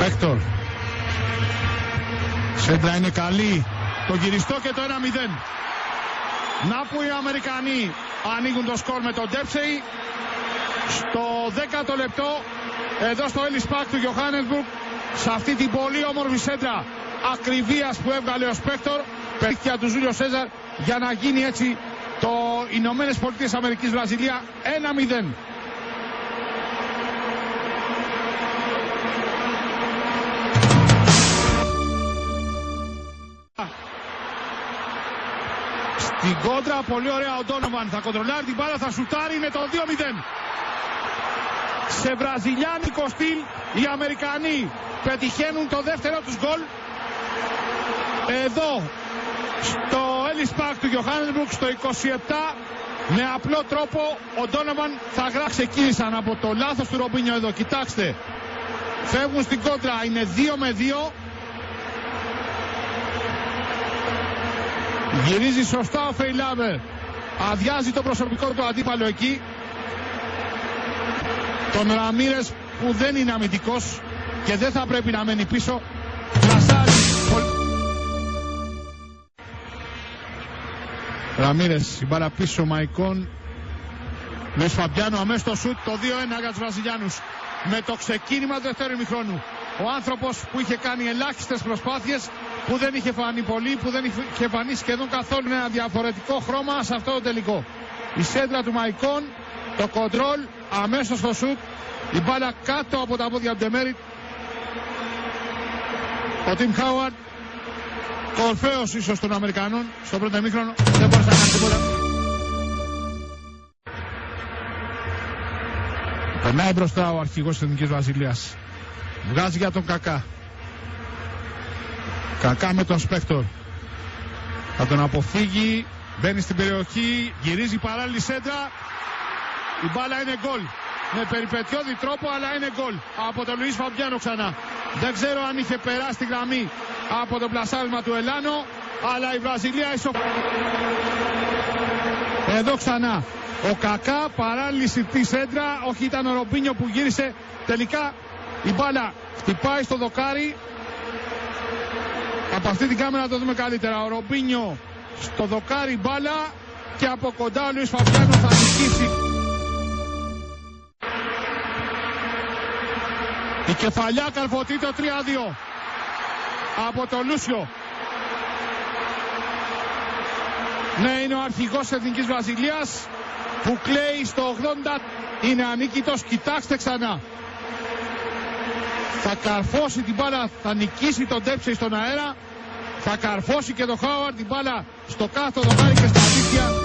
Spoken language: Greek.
Σπέκτορ. Σέντρα είναι καλή. Το γυριστό και το 1-0. Να που οι Αμερικανοί ανοίγουν το σκορ με τον Ντέψεϊ. Στο 10ο λεπτό εδώ στο Ellis Park του Johannesburg, σε αυτή την πολύ όμορφη σέντρα ακριβίας που έβγαλε ο Σπέκτορ, πέτυχε του Ζούλιο Σέζαρ για να γίνει έτσι το Ηνωμένες Πολιτείες Αμερικής Βραζιλία 1-0. Στην κόντρα πολύ ωραία ο Ντόνοβαν, θα κοντρολάρει την μπάλα, θα σουτάρει, είναι το 2-0. Σε βραζιλιάνικο στυλ οι Αμερικανοί πετυχαίνουν το δεύτερο τους γκολ εδώ στο Ellis Park του Johannesburg στο 27. Με απλό τρόπο ο Ντόνοβαν θα γράψει. Ξεκίνησαν από το λάθος του Ρομπίνιο εδώ, κοιτάξτε, φεύγουν στην κόντρα, είναι 2-2. Γυρίζει σωστά ο Φεϊλάβερ, αδειάζει το προσωπικό του αντίπαλο εκεί, τον Ραμίρες που δεν είναι αμυντικός και δεν θα πρέπει να μένει πίσω. Ραμίρες, η μπάλα πίσω, Μαϊκόν, Λουίς Φαμπιάνο, αμέσως το σουτ, το 2-1 για τους Βραζιλιάνους. Με το ξεκίνημα του δεύτερου ημιχρόνου, ο άνθρωπος που είχε κάνει ελάχιστες προσπάθειες, που δεν είχε φανεί πολύ, που δεν είχε φανεί σχεδόν καθόλου, ένα διαφορετικό χρώμα σε αυτό το τελικό. Η σέντρα του Μαϊκόν, το κοντρόλ, αμέσως το σουτ, η μπάλα κάτω από τα πόδια του Ντεμέριτ. Ο Τιμ Χάουαρντ, κορφαίος ίσως των Αμερικανών στο πρώτο ημίχρονο, δεν μπορούσε να κάνει τίποτα. Περνάει μπροστά ο αρχηγός της Εθνικής Βραζιλίας, βγάζει για τον Κακά. Κακά με τον Σπέκτορ, θα τον αποφύγει, μπαίνει στην περιοχή, γυρίζει παράλληλη σέντρα, η μπάλα είναι γκολ. Με περιπετειώδη τρόπο, αλλά είναι γκολ από τον Λουίς Φαμπιάνο ξανά. Δεν ξέρω αν είχε περάσει τη γραμμή από το πλασάρισμα του Ελάνο, αλλά η Βραζιλία εδώ ξανά ο Κακά, παράλληλη στη σέντρα, όχι, ήταν ο Ρομπίνιο που γύρισε. Τελικά η μπάλα χτυπάει στο δοκάρι. Από αυτή την κάμερα το δούμε καλύτερα. Ο Ρομπίνιο στο δοκάρι μπάλα και από κοντά ο Λουίς Φαμπιάνο θα νικήσει. Η κεφαλιά καρφωτεί το 3-2 από το Λούσιο. Ναι, είναι ο αρχηγός της Εθνικής Βραζιλίας που κλαίει στο 80. Είναι ανίκητος, κοιτάξτε ξανά. Θα καρφώσει την μπάλα, θα νικήσει τον Ντέψεϊ στον αέρα. Θα καρφώσει και τον Χάουαρντ την μπάλα στο κάτω δοκάρι και στα δίκτυα.